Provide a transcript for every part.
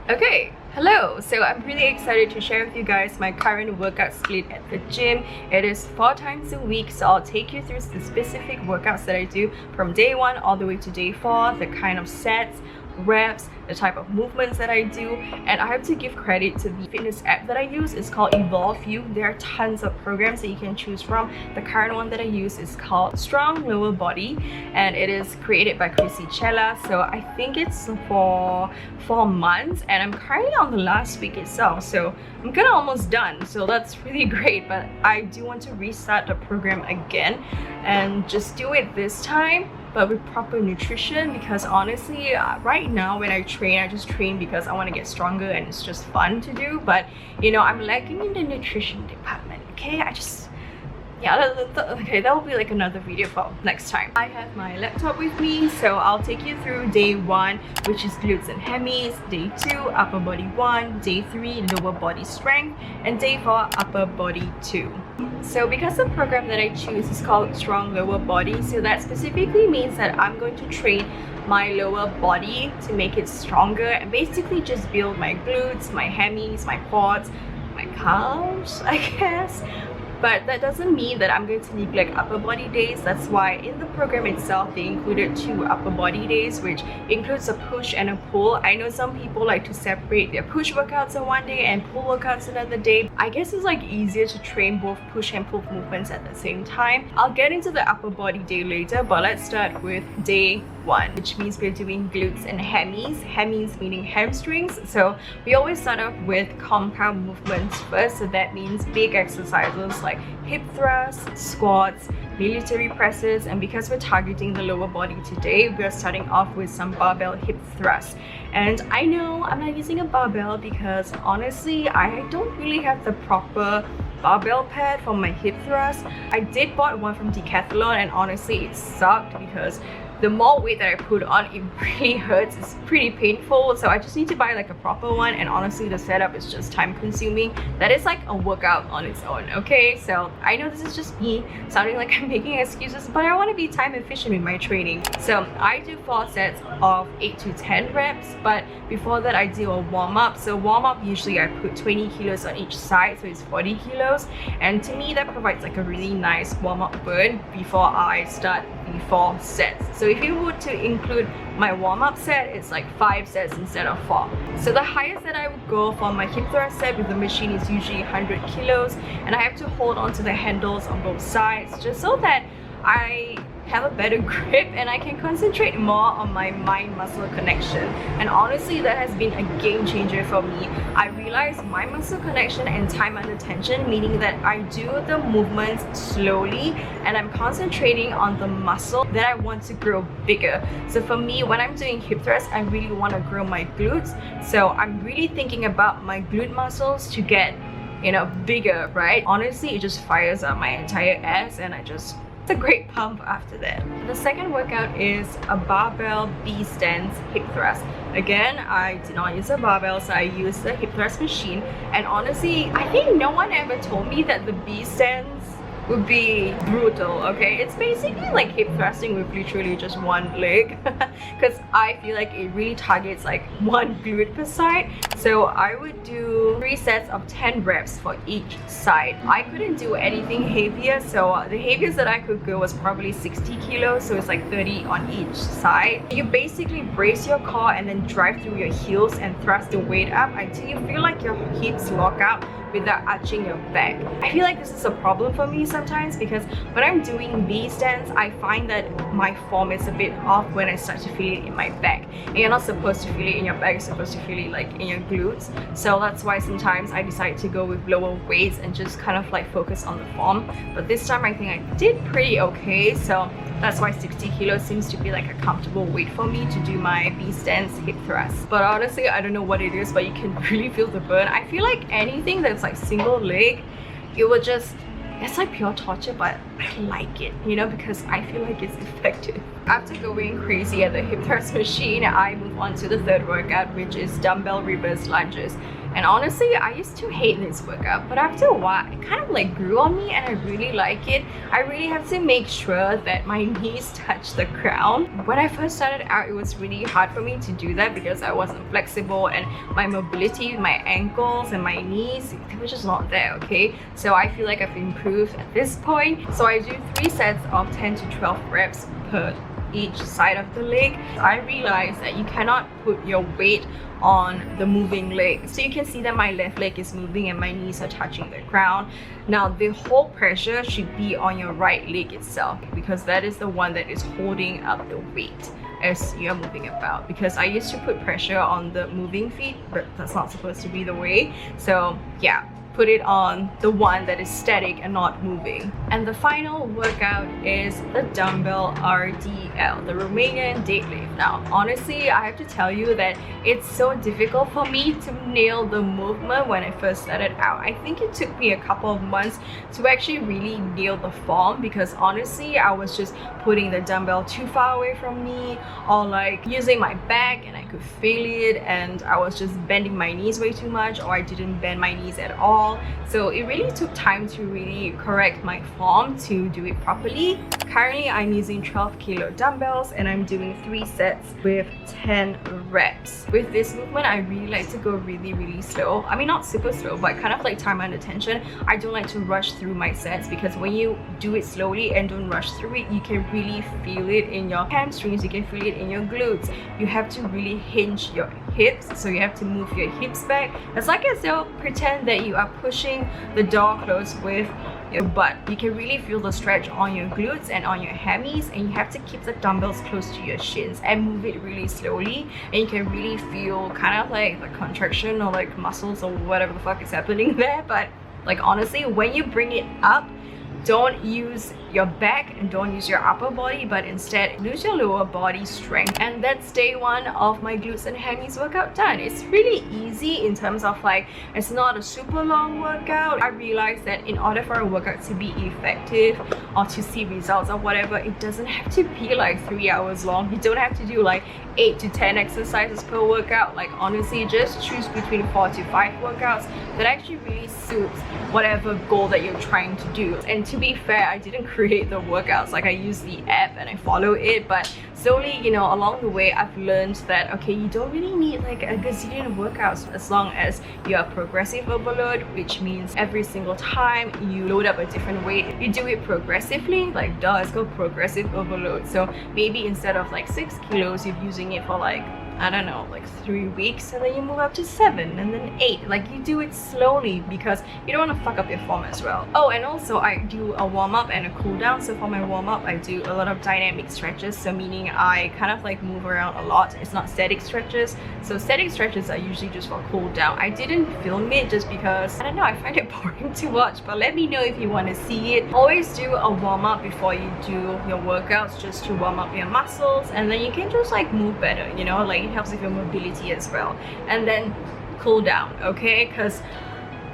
Okay, hello. So I'm really excited to share with you guys my current workout split at the gym. It is 4 times a week, so I'll take you through the specific workouts that I do from day 1 all the way to day 4, the kind of sets, reps, the type of movements that I do. And I have to give credit to the fitness app that I use. It's called EvolveYou. There are tons of programs that you can choose from. The current one that I use is called Strong Lower Body, and it is created by Chrissy Chella. So I think it's for 4 months, and I'm currently on the last week itself, so I'm kind of almost done, so that's really great. But I do want to restart the program again and just do it this time but with proper nutrition, because honestly right now when I train, I just train because I want to get stronger and it's just fun to do. But you know, I'm lacking in the nutrition department. Okay, okay, that will be like another video for next time. I have my laptop with me, so I'll take you through day 1, which is glutes and hammies, day 2 upper body 1, day 3 lower body strength, and day 4 upper body 2. So because the program that I choose is called Strong Lower Body, so that specifically means that I'm going to train my lower body to make it stronger and basically just build my glutes, my hammies, my quads, my calves, I guess. But that doesn't mean that I'm going to neglect upper body days. That's why in the program itself they included 2 upper body days, which includes a push and a pull. I know some people like to separate their push workouts on one day and pull workouts another day. I guess it's like easier to train both push and pull movements at the same time. I'll get into the upper body day later, but let's start with day 1, which means we're doing glutes and hammies. Hammies meaning hamstrings. So we always start off with compound movements first, so that means big exercises like hip thrusts, squats, military presses. And because we're targeting the lower body today, we're starting off with some barbell hip thrusts. And I know I'm not using a barbell because honestly I don't really have the proper barbell pad for my hip thrust. I did bought one from Decathlon, and honestly it sucked because the more weight that I put on, it really hurts. It's pretty painful, so I just need to buy like a proper one. And honestly the setup is just time consuming. That is like a workout on its own. Okay, so I know this is just me sounding like I'm making excuses, but I want to be time efficient with my training. So I do 4 sets of 8 to 10 reps, but before that I do a warm-up. So warm-up, usually I put 20 kilos on each side, so it's 40 kilos, and to me that provides like a really nice warm-up burn before I start the 4 sets. So if you were to include my warm-up set, it's like 5 sets instead of 4. So the highest that I would go for my hip thrust set with the machine is usually 100 kilos, and I have to hold on to the handles on both sides just so that I have a better grip and I can concentrate more on my mind-muscle connection. And honestly that has been a game changer for me. I realized mind-muscle connection and time under tension, meaning that I do the movements slowly and I'm concentrating on the muscle that I want to grow bigger. So for me, when I'm doing hip thrusts, I really want to grow my glutes, so I'm really thinking about my glute muscles to get, you know, bigger, right? Honestly it just fires up my entire ass, and it's a great pump after that. The second workout is a barbell B stance hip thrust. Again, I did not use a barbell, so I used the hip thrust machine. And honestly, I think no one ever told me that the B stance would be brutal. Okay, it's basically like hip thrusting with literally just one leg because I feel like it really targets like one glute per side. So I would do 3 sets of 10 reps for each side. I couldn't do anything heavier, so the heaviest that I could go was probably 60 kilos, so it's like 30 on each side. You basically brace your core and then drive through your heels and thrust the weight up until you feel like your hips lock out without arching your back. I feel like this is a problem for me sometimes because when I'm doing B stance, I find that my form is a bit off when I start to feel it in my back. And you're not supposed to feel it in your back, you're supposed to feel it like in your glutes. So that's why sometimes I decide to go with lower weights and just kind of like focus on the form. But this time I think I did pretty okay, so that's why 60 kilos seems to be like a comfortable weight for me to do my B stance hip thrust. But honestly, I don't know what it is, but you can really feel the burn. I feel like anything that's like single leg, it will just, it's like pure torture, but I like it, you know, because I feel like it's effective. After going crazy at the hip thrust machine, I move on to the third workout, which is dumbbell reverse lunges. And honestly, I used to hate this workout, but after a while it kind of like grew on me and I really like it. I really have to make sure that my knees touch the ground. When I first started out, it was really hard for me to do that because I wasn't flexible and my mobility, my ankles and my knees, they were just not there, okay? So I feel like I've improved at this point. So I do 3 sets of 10 to 12 reps per each side of the leg. I realized that you cannot put your weight on the moving leg. So you can see that my left leg is moving and my knees are touching the ground. Now the whole pressure should be on your right leg itself because that is the one that is holding up the weight as you're moving about. Because I used to put pressure on the moving feet, but that's not supposed to be the way. So yeah, put it on the one that is static and not moving. And the final workout is the dumbbell RDL, the Romanian deadlift. Now honestly, I have to tell you that it's so difficult for me to nail the movement when I first started out. I think it took me a couple of months to actually really nail the form because honestly I was just putting the dumbbell too far away from me or like using my back and I could feel it, and I was just bending my knees way too much, or I didn't bend my knees at all. So it really took time to really correct my form to do it properly. Currently I'm using 12 kilo dumbbells and I'm doing 3 sets with 10 reps. With this movement, I really like to go really slow. I mean, not super slow, but kind of like time under tension. I don't like to rush through my sets because when you do it slowly and don't rush through it, you can really feel it in your hamstrings, you can feel it in your glutes. You have to really hinge your hips, so you have to move your hips back. It's like as though pretend that you are pushing the door closed with your butt. You can really feel the stretch on your glutes and on your hammies, and you have to keep the dumbbells close to your shins and move it really slowly, and you can really feel kind of like the contraction or like muscles or whatever the fuck is happening there. But like honestly, when you bring it up, don't use your back and don't use your upper body, but instead use your lower body strength. And that's day 1 of my glutes and hammies workout done. It's really easy in terms of like, it's not a super long workout. I realized that in order for a workout to be effective or to see results or whatever, it doesn't have to be like 3 hours long. You don't have to do like 8 to 10 exercises per workout. Like honestly, just choose between 4 to 5 workouts that actually really suits whatever goal that you're trying to do. And to be fair, I didn't create the workouts. Like I use the app and I follow it, but slowly, you know, along the way I've learned that okay, you don't really need like a gazillion workouts as long as you are progressive overload, which means every single time you load up a different weight, you do it progressively. Like duh, it's called progressive overload. So maybe instead of like 6 kilos, you're using it for like, I don't know, like 3 weeks, and then you move up to 7 and then 8. Like you do it slowly because you don't want to fuck up your form as well. Oh, and also I do a warm-up and a cool down. So for my warm-up, I do a lot of dynamic stretches, so meaning I kind of like move around a lot. It's not static stretches. So static stretches are usually just for cool down. I didn't film it just because I don't know, I find it boring to watch, but let me know if you want to see it. Always do a warm-up before you do your workouts, just to warm up your muscles, and then you can just like move better, you know, like it helps with your mobility as well. And then cool down, okay? Because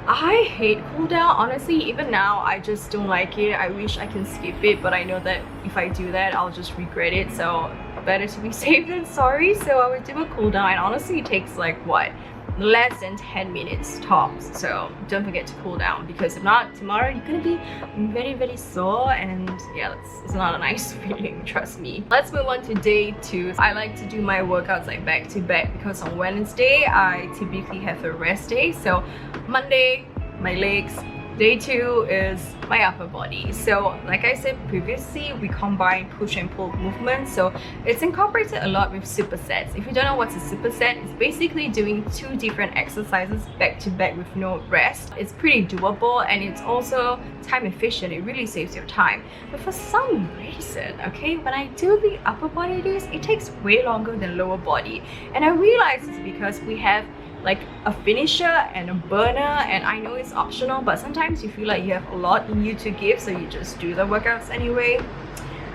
I hate cool down. Honestly, even now I just don't like it. I wish I can skip it, but I know that if I do that I'll just regret it, so better to be safe than sorry. So I would do a cool down, and honestly it takes like what, less than 10 minutes tops. So don't forget to cool down, because if not, tomorrow you're gonna be very sore, and yeah, it's not a nice feeling, trust me. Let's move on to day 2. I like to do my workouts like back to back because on Wednesday I typically have a rest day. So Monday my legs, day 2 is my upper body. So like I said previously, we combine push and pull movements, so it's incorporated a lot with supersets. If you don't know what's a superset, it's basically doing 2 different exercises back to back with no rest. It's pretty doable, and it's also time efficient. It really saves your time. But for some reason, okay, when I do the upper body days, it takes way longer than lower body, and I realize it's because we have like a finisher and a burner, and I know it's optional, but sometimes you feel like you have a lot in you to give, so you just do the workouts anyway.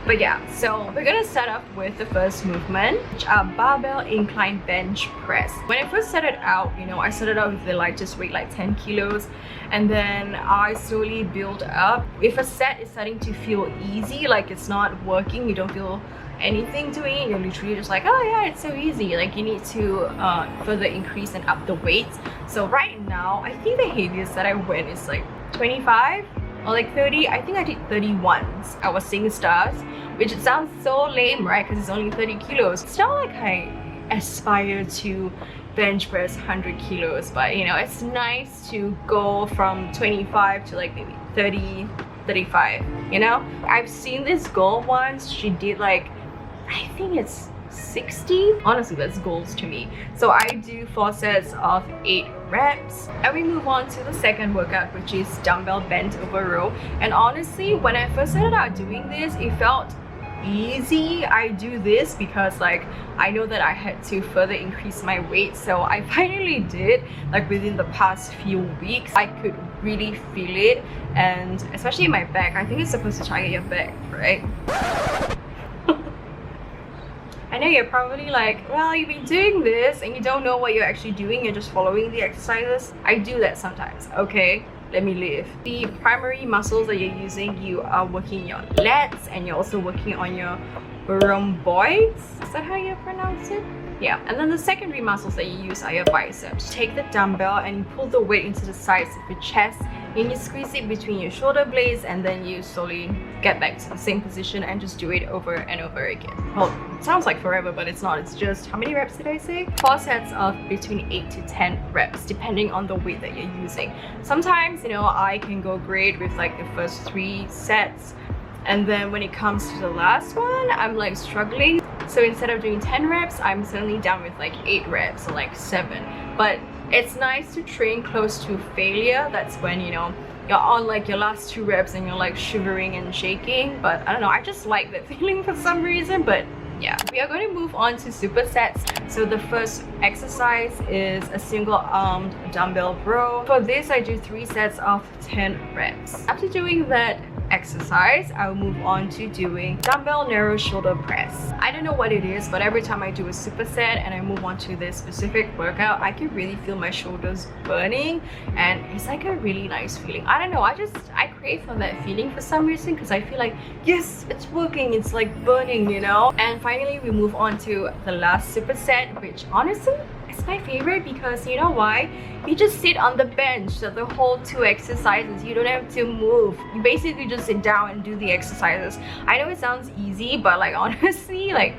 But yeah, so we're gonna start off with the first movement, which are barbell incline bench press. When I first started out, you know, I started out with the lightest weight, like 10 kilos, and then I slowly build up. If a set is starting to feel easy, like it's not working, you don't feel anything doing it, you're literally just like, oh yeah, it's so easy, like you need to further increase and up the weights. So right now, I think the heaviest that I went is like 25 or like 30. I think I did 30 once. I was seeing stars, which it sounds so lame, right? Because it's only 30 kilos. It's not like I aspire to bench press 100 kilos, but you know, it's nice to go from 25 to like maybe 30, 35, you know? I've seen this girl once, she did like, I think it's 60. Honestly, that's goals to me. So I do 4 sets of 8 reps, and we move on to the second workout, which is dumbbell bent over row. And honestly, when I first started out doing this, it felt easy. I do this because like I know that I had to further increase my weight, so I finally did. Like within the past few weeks, I could really feel it, and especially in my back. I think it's supposed to target your back, right? I know you're probably like, well, you've been doing this and you don't know what you're actually doing, you're just following the exercises. I do that sometimes, okay? Let me live. The primary muscles that you're using, you are working your lats, and you're also working on your rhomboids. Is that how you pronounce it? Yeah. And then the secondary muscles that you use are your biceps. Take the dumbbell and you pull the weight into the sides of your chest, and you squeeze it between your shoulder blades, and then you slowly get back to the same position and just do it over and over again. Well, it sounds like forever, but it's not. It's just, how many reps did I say? 4 sets of between 8 to 10 reps, depending on the weight that you're using. Sometimes, you know, I can go great with like the first 3 sets, and then when it comes to the last one, I'm like struggling. So instead of doing 10 reps, I'm suddenly down with like 8 reps or like 7. But it's nice to train close to failure. That's when, you know, you're on like your last 2 reps and you're like shivering and shaking. But I don't know, I just like that feeling for some reason. But yeah, we are going to move on to supersets. So the first exercise is a single armed dumbbell row. For this, I do 3 sets of 10 reps. After doing that exercise, I'll move on to doing dumbbell narrow shoulder press. I don't know what it is, but every time I do a superset and I move on to this specific workout, I can really feel my shoulders burning, and it's like a really nice feeling. I don't know, I crave for that feeling for some reason, because I feel like, yes, it's working, it's like burning, you know. And finally, we move on to the last superset, which honestly is my favorite, because you know why? You just sit on the bench, so the whole 2 exercises, you don't have to move. You basically just sit down and do the exercises. I know it sounds easy, but like honestly, like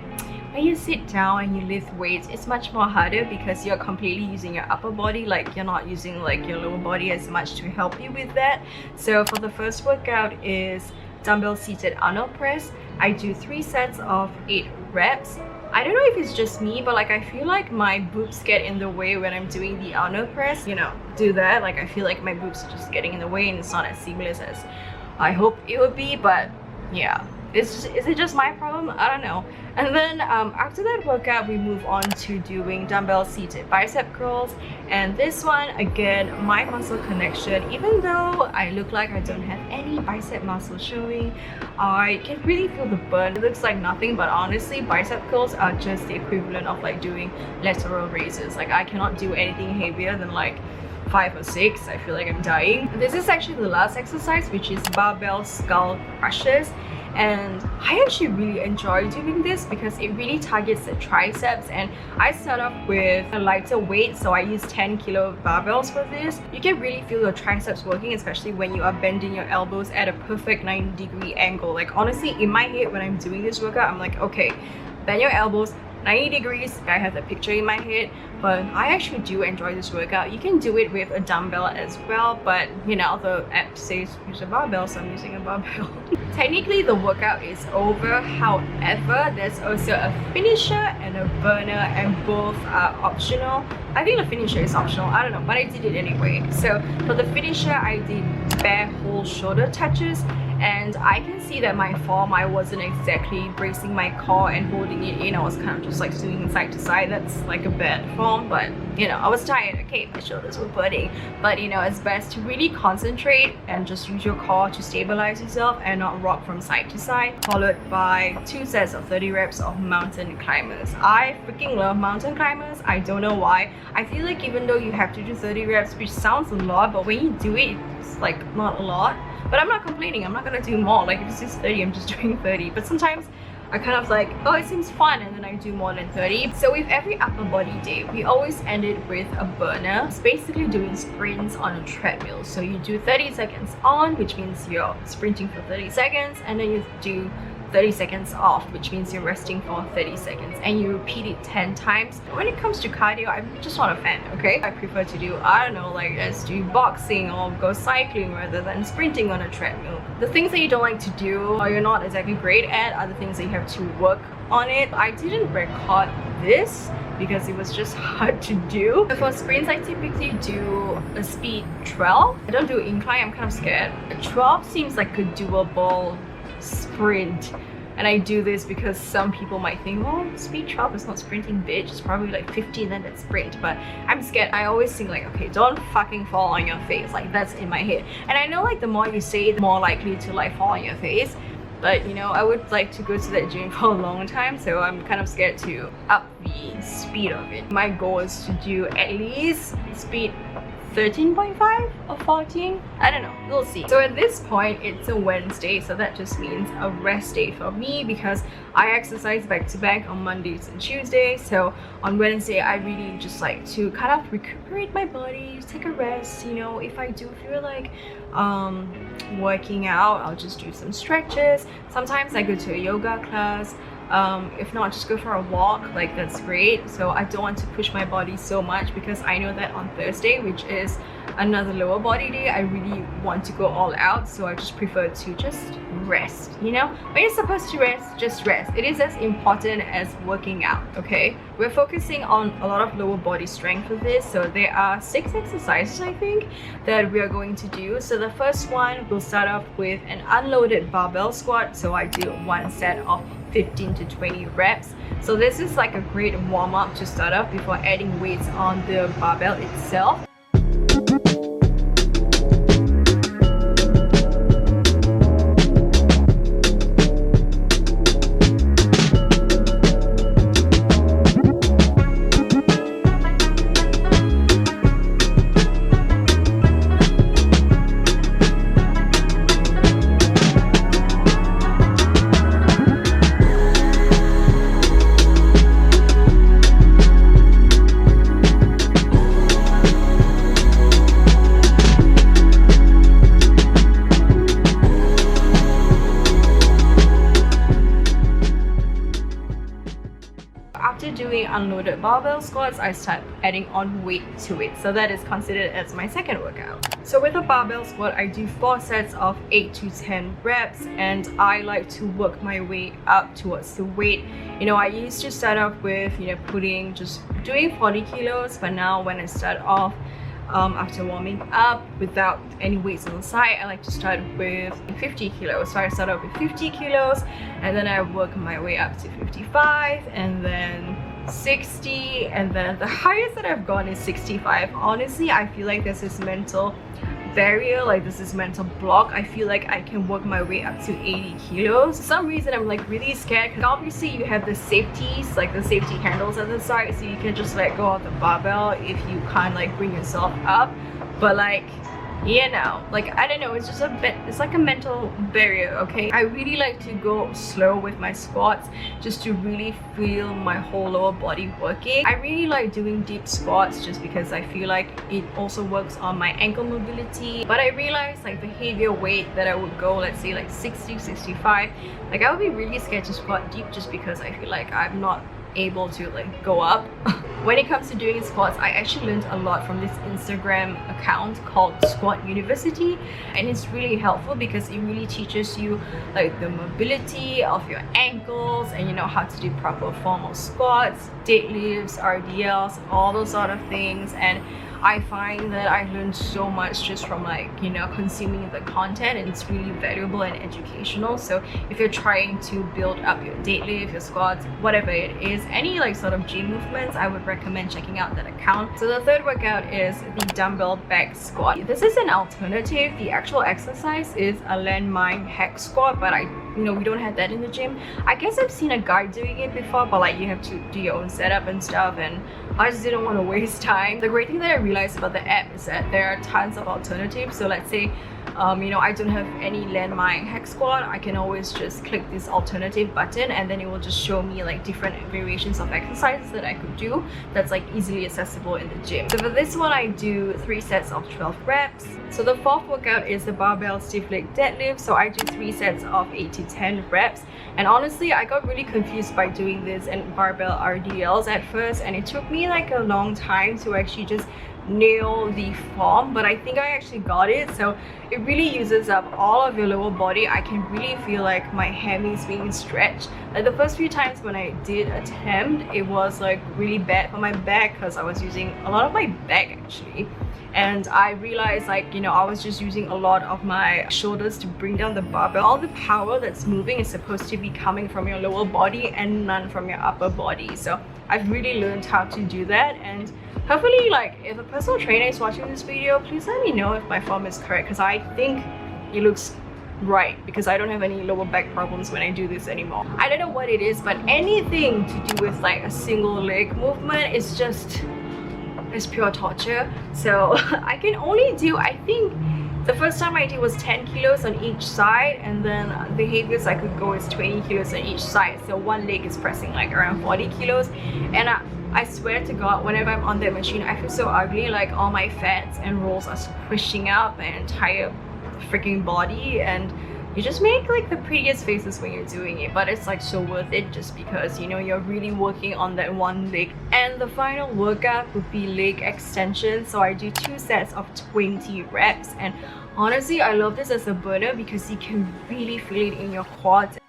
when you sit down and you lift weights, it's much more harder because you're completely using your upper body, like you're not using like your lower body as much to help you with that. So for the first workout is dumbbell seated Arnold press. I do 3 sets of 8 reps. I don't know if it's just me, but like I feel like my boobs get in the way when I'm doing the Arnold press. You know, do that, like I feel like my boobs are just getting in the way and it's not as seamless as I hope it would be. But yeah, is it just my problem? I don't know. And then after that workout, we move on to doing dumbbell seated bicep curls. And this one, again, my muscle connection, even though I look like I don't have any bicep muscle showing, I can really feel the burn. It looks like nothing, but honestly, bicep curls are just the equivalent of like doing lateral raises. Like I cannot do anything heavier than like 5 or 6. I feel like I'm dying. This is actually the last exercise, which is barbell skull crushes. And I actually really enjoy doing this because it really targets the triceps, and I start off with a lighter weight, so I use 10 kilo barbells for this. You can really feel your triceps working, especially when you are bending your elbows at a perfect 90-degree angle. Like honestly, in my head when I'm doing this workout, I'm like, okay, bend your elbows 90 degrees. I have the picture in my head, but I actually do enjoy this workout. You can do it with a dumbbell as well, but you know, the app says use a barbell, so I'm using a barbell. Technically the workout is over, however there's also a finisher and a burner, and both are optional. I think the finisher is optional, I don't know, but I did it anyway. So for the finisher, I did bare whole shoulder touches, and I can see that my form, I wasn't exactly bracing my core and holding it in. I was kind of just like swinging side to side. That's like a bad form. form, but you know, I was tired. Okay, my shoulders were burning, but you know, it's best to really concentrate and just use your core to stabilize yourself and not rock from side to side, followed by 2 sets of 30 reps of mountain climbers. I freaking love mountain climbers. I don't know why. I feel like even though you have to do 30 reps, which sounds a lot, but when you do it, it's like not a lot. But I'm not complaining. I'm not gonna do more. Like if it's just 30, I'm just doing 30. But sometimes I kind of like, oh, it seems fun, and then I do more than 30. So with every upper body day, we always end it with a burner. It's basically doing sprints on a treadmill. So you do 30 seconds on, which means you're sprinting for 30 seconds, and then you do 30 seconds off, which means you're resting for 30 seconds, and you repeat it 10 times. When it comes to cardio, I'm just not a fan, okay? I prefer to do, I don't know, like just do boxing or go cycling rather than sprinting on a treadmill. The things that you don't like to do or you're not exactly great at are the things that you have to work on it. I didn't record this because it was just hard to do. For sprints, I typically do a speed 12. I don't do incline, I'm kind of scared. 12 seems like a doable sprint, and I do this because some people might think, oh, speed 12 is not sprinting, bitch, it's probably like 15 then that's sprint. But I'm scared. I always think like, okay, don't fucking fall on your face. Like that's in my head, and I know like the more you say it, the more likely to like fall on your face. But you know, I would like to go to that gym for a long time, so I'm kind of scared to up the speed of it. My goal is to do at least speed 13.5 or 14, I don't know, we'll see. So at this point, it's a Wednesday, so that just means a rest day for me because I exercise back to back on Mondays and Tuesdays. So on Wednesday, I really just like to kind of recuperate my body, take a rest. You know, if I do feel like working out, I'll just do some stretches. Sometimes I go to a yoga class. If not, just go for a walk, like that's great. So I don't want to push my body so much because I know that on Thursday, which is another lower body day, I really want to go all out. So I just prefer to just rest, you know? When you're supposed to rest, just rest. It is as important as working out, okay? We're focusing on a lot of lower body strength with this. So there are 6 exercises, I think, that we are going to do. So the first one, we'll start off with an unloaded barbell squat. So I do 1 set of 15 to 20 reps. So this is like a great warm-up to start off before adding weights on the barbell itself. After doing unloaded barbell squats, I start adding on weight to it. So that is considered as my second workout. So with a barbell squat, I do 4 sets of 8 to 10 reps, and I like to work my way up towards the weight. You know, I used to start off with, you know, just doing 40 kilos, but now when I start off, after warming up without any weights on the side, I like to start with 50 kilos. So I start off with 50 kilos and then I work my way up to 55 and then 60, and then the highest that I've gone is 65. Honestly, I feel like there's this mental barrier, like this is mental block. I feel like I can work my way up to 80 kilos. For some reason I'm like really scared because obviously you have the safeties, like the safety handles at the side, so you can just let go of the barbell if you can't like bring yourself up. But like, you know, like I don't know, it's just a bit, it's like a mental barrier, okay? I really like to go slow with my squats just to really feel my whole lower body working. I really like doing deep squats just because I feel like it also works on my ankle mobility. But I realized like the heavier weight that I would go, let's say like 60, 65, like I would be really scared to squat deep just because I feel like I'm not able to like go up. When it comes to doing squats, I actually learned a lot from this Instagram account called Squat University, and it's really helpful because it really teaches you like the mobility of your ankles and you know how to do proper formal squats, deadlifts, RDLs, all those sort of things. And I find that I learned so much just from like, you know, consuming the content, and it's really valuable and educational. So if you're trying to build up your deadlift, your squats, whatever it is, any like sort of gym movements, I would recommend checking out that account. So the third workout is the dumbbell back squat. This is an alternative. The actual exercise is a landmine hack squat, but we don't have that in the gym. I guess I've seen a guy doing it before, but like you have to do your own setup and stuff, and I just didn't want to waste time. The great thing that I realized about the app is that there are tons of alternatives. So let's say I don't have any landmine hack squat, I can always just click this alternative button, and then it will just show me like different variations of exercises that I could do that's like easily accessible in the gym. So for this one, I do 3 sets of 12 reps. So the fourth workout is the barbell stiff leg deadlift. So I do 3 sets of 8 to 10 reps. And honestly, I got really confused by doing this and barbell RDLs at first, and it took me like a long time to actually just nail the form, but I think I actually got it. So it really uses up all of your lower body. I can really feel like my hammies being stretched. Like the first few times when I did attempt, it was like really bad for my back because I was using a lot of my back actually. And I realized like, I was just using a lot of my shoulders to bring down the barbell. All the power that's moving is supposed to be coming from your lower body and none from your upper body. So I've really learned how to do that, and hopefully like if a personal trainer is watching this video, please let me know if my form is correct, because I think it looks right, because I don't have any lower back problems when I do this anymore. I don't know what it is, but anything to do with like a single leg movement is just, it's pure torture. So I can only do, I think the first time I did was 10 kilos on each side, and then the heaviest I could go is 20 kilos on each side. So one leg is pressing like around 40 kilos, and I swear to God, whenever I'm on that machine, I feel so ugly. Like all my fats and rolls are squishing out my entire freaking body, and you just make like the prettiest faces when you're doing it, but it's like so worth it just because you're really working on that one leg. And the final workout would be leg extension. So I do 2 sets of 20 reps, and honestly I love this as a burner because you can really feel it in your quads.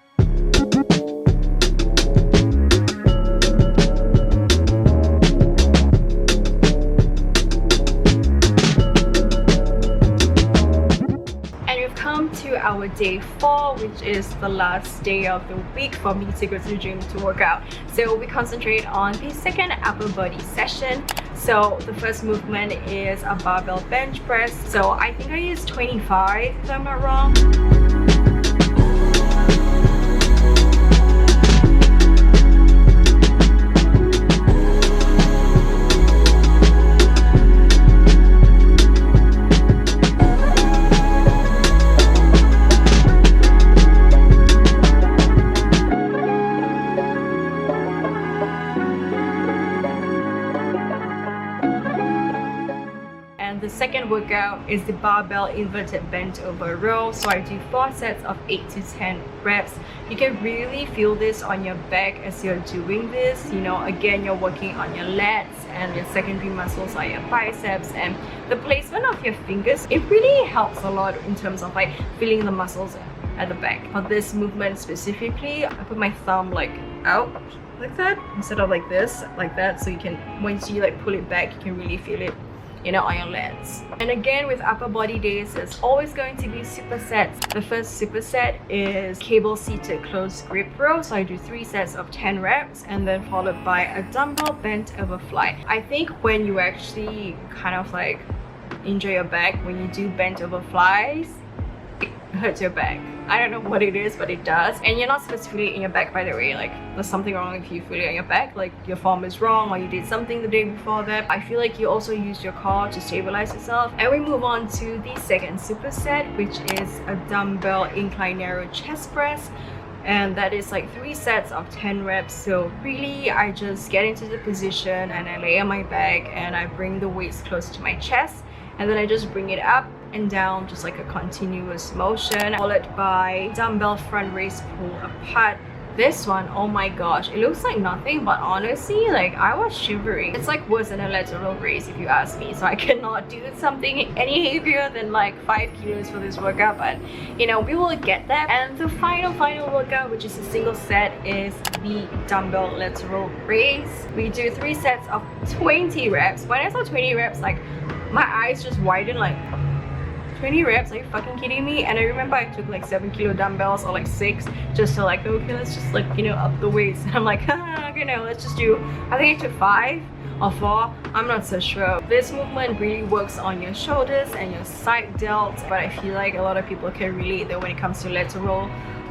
To our day 4, which is the last day of the week for me to go to the gym to work out. So we concentrate on the second upper body session. So the first movement is a barbell bench press. So I think I used 25 if I'm not wrong. The second workout is the barbell inverted bent over row. So I do 4 sets of 8 to 10 reps. You can really feel this on your back as you're doing this. Again, you're working on your lats, and your secondary muscles are your biceps, and the placement of your fingers, it really helps a lot in terms of like feeling the muscles at the back. For this movement specifically, I put my thumb like out like that instead of like this, like that, so you can, once you like pull it back, you can really feel it on your lats. And again, with upper body days, there's always going to be supersets. The first superset is cable seated close grip row. So I do 3 sets of 10 reps, and then followed by a dumbbell bent over fly. I think when you actually kind of like injure your back when you do bent over flies, it hurts your back. I don't know what it is, but it does. And you're not supposed to feel it in your back, by the way. Like, there's something wrong if you feel it on your back, like your form is wrong or you did something the day before that. I feel like you also use your core to stabilize yourself. And we move on to the second superset, which is a dumbbell incline narrow chest press. And that is like 3 sets of 10 reps. So really, I just get into the position and I lay on my back and I bring the weights close to my chest, and then I just bring it up and down, just like a continuous motion, followed by dumbbell front raise pull apart This one, oh my gosh, it looks like nothing, but honestly, like I was shivering. It's like worse than a lateral raise if you ask me. So I cannot do something any heavier than like 5 kilos for this workout, but you know, we will get there. And the final workout, which is a single set, is the dumbbell lateral raise. We do 3 sets of 20 reps. When I saw 20 reps, like my eyes just widened, like 20 reps, are you fucking kidding me? And I remember I took like 7 kilo dumbbells or like 6 just to like, okay, let's just like, you know, up the weights. And I'm like, okay, no, let's just do, I think I took 5 or 4, I'm not so sure. This movement really works on your shoulders and your side delts, but I feel like a lot of people can relate that when it comes to lateral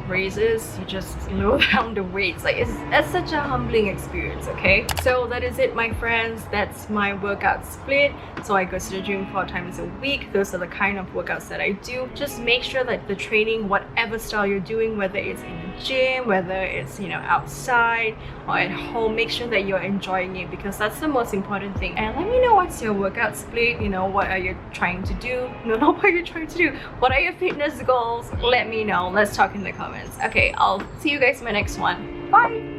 raises, you just lower down the weights. Like it's such a humbling experience. Okay, so that is it, my friends. That's my workout split. So I go to the gym 4 times a week. Those are the kind of workouts that I do. Just make sure that the training, whatever style you're doing, whether it's in the gym, whether it's, you know, outside or at home, make sure that you're enjoying it, because that's the most important thing. And let me know what's your workout split. You know, what are you trying to do? No, not what you're trying to do. What are your fitness goals? Let me know. Let's talk in the comments. Okay, I'll see you guys in my next one. Bye!